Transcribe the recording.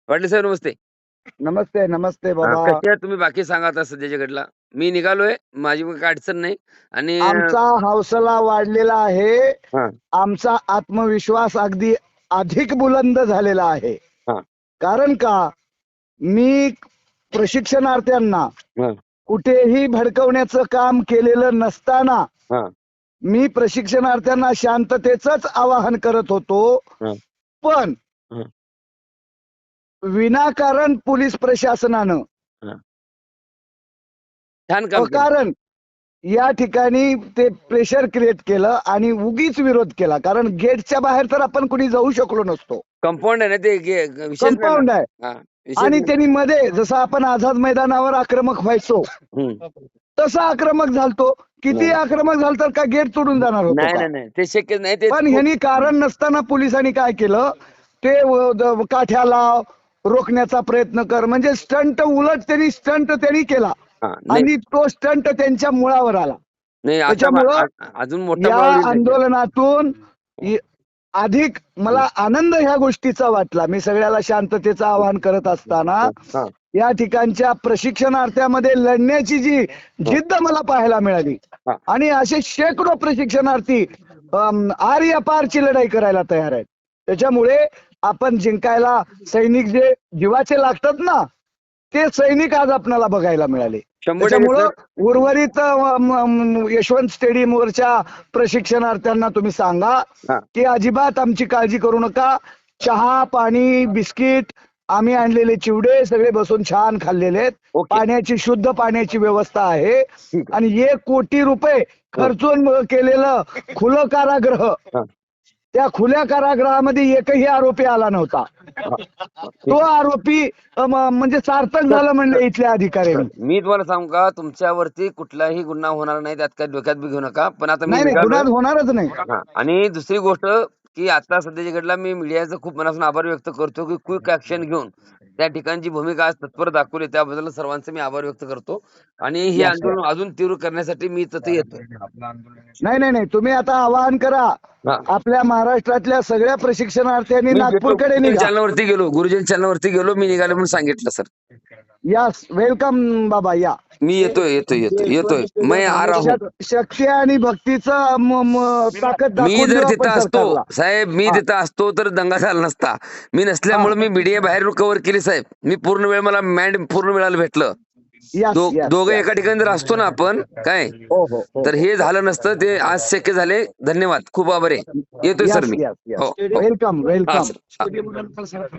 पाटील साहेब नमस्ते. नमस्ते नमस्ते बाबा. कसे आहात तुम्ही? बाकी सांगा आता सध्याच्या घडला. मी निघालोय, माझी काही अडचण नाही. आणि आमचा हौसला वाढलेला आहे. हा आमचा आत्मविश्वास अगदी अधिक बुलंद झालेला आहे. हा कारण का, मी प्रशिक्षणार्थ्यांना हा कुठेही भडकवण्याचं काम केलेलं नसताना हा मी प्रशिक्षणार्थ्यांना शांततेचंच आवाहन करत होतो. हा पण हा विनाकारण पोलीस प्रशासनानं हा. छान काम केलं. कारण या ठिकाणी ते प्रेशर क्रिएट केलं आणि उगीच विरोध केला. कारण गेटच्या बाहेर तर आपण कुणी जाऊ शकलो नसतो. कंपाऊंड आहे ना ते, विशेष नाही कंपाऊंड ना. आहे. हा, विशेष आणि नाही. त्यांनी मध्ये जसं आपण आझाद मैदानावर आक्रमक व्हायचो हम्म. तसं आक्रमक झालतो. किती नाही. आक्रमक झालं तर का गेट तोडून जाणार होतो नाही का? नाही नाही, ते शक्य नाही. ते पण ह्यांनी कारण नसताना पोलिसांनी काय केलं, ते काठ्या लाव, रोखण्याचा प्रयत्न कर, म्हणजे स्टंट, उलट त्यांनी केला हा, नाही आणि तो स्टंट त्यांच्या मुळावर आला. नाही, आता त्याच्यामुळं अजून मोठा या मुळा होईल त्याच्यात. आंदोलनातून अधिक मला आनंद ह्या गोष्टीचा वाटला. मी सगळ्याला शांततेचं आवाहन करत असताना हा. या ठिकाणच्या प्रशिक्षणार्थ्यामध्ये लढण्याची जी जिद्द मला पाहायला मिळाली. हा. आणि असे शेकडो प्रशिक्षणार्थी आर या पारची लढाई करायला तयार आहेत. त्याच्यामुळे आपण जिंकायला सैनिक जे जीवाचे लागतात ना, ते सैनिक आज आपल्याला बघायला मिळाले. 100% त्याच्यामुळं सर. उर्वरित यशवंत स्टेडियमवरच्या प्रशिक्षणार्थ्यांना तुम्ही सांगा हा. की अजिबात आमची काळजी करू नका. चहा, पाणी, बिस्किट, आम्ही आणलेले चिवडे सगळे बसून छान खाल्लेले आहेत. ओके. पाण्याची, शुद्ध पाण्याची व्यवस्था आहे. ठीक आहे. आणि 1 कोटी रुपये खर्चून केलेलं खुलं कारागृह, हा. त्या खुल्या कारागृहामध्ये एकही आरोपी आला नव्हता. तो आरोपी म्हणजे सार्थक झालं म्हणले इथल्या अधिकाऱ्यांनी. मी तुम्हाला सांगू का, तुमच्यावरती कुठलाही गुन्हा होणार नाही, त्यात काय डोक्यात बी घेऊ नका. पण आता मी नाही नाही, निघालोय. गुन्हा होणारच नाही. हा. आणि दुसरी गोष्ट की आता सध्याच्या घडला, मी मीडियाचं खूप मनापासून आभार व्यक्त करतो की क्विक ऍक्शन घेऊन त्या ठिकाणची भूमिका आज तत्पर दाखवली, त्याबद्दल सर्वांचे मी आभार व्यक्त करतो. आणि हे Yes, आंदोलन अजून तीव्र करण्यासाठी मी तिथे येतोय. नाही नाही नाही, तुम्ही आता आवाहन करा. हा. आपल्या महाराष्ट्रातल्या सगळ्या प्रशिक्षणार्थ्यांनी नागपूरकडे निघा. चॅनलवरती गेलो, गुरुजी चॅनलवरती गेलो, मी निघालो म्हणून सांगितलं सर. यस, वेलकम बाबा, या. मी येतोय मैं आ रहा हूं. शक्ती आणि भक्तीचं ताकद मी दाखवून देऊ जर आपण तिथं असतो सरकारला. साहेब, मी तिथं असतो तर दंगा झाला नसता. मी नसल्यामुळे मी मीडिया बाहेर कव्हर केली साहेब. मी पूर्ण वेळ, मला पूर्ण वेळाला भेटलं. Yes, yes, दोघं yes. एका ठिकाणी जर असतो ना आपण काय, हो हो हो. तर हे झालं नसतं. ते आज शक्य झाले. धन्यवाद, खूप आभार आहे. येतोय सर मी. हो, हो. वेलकम हा, वेलकम. सर. हा.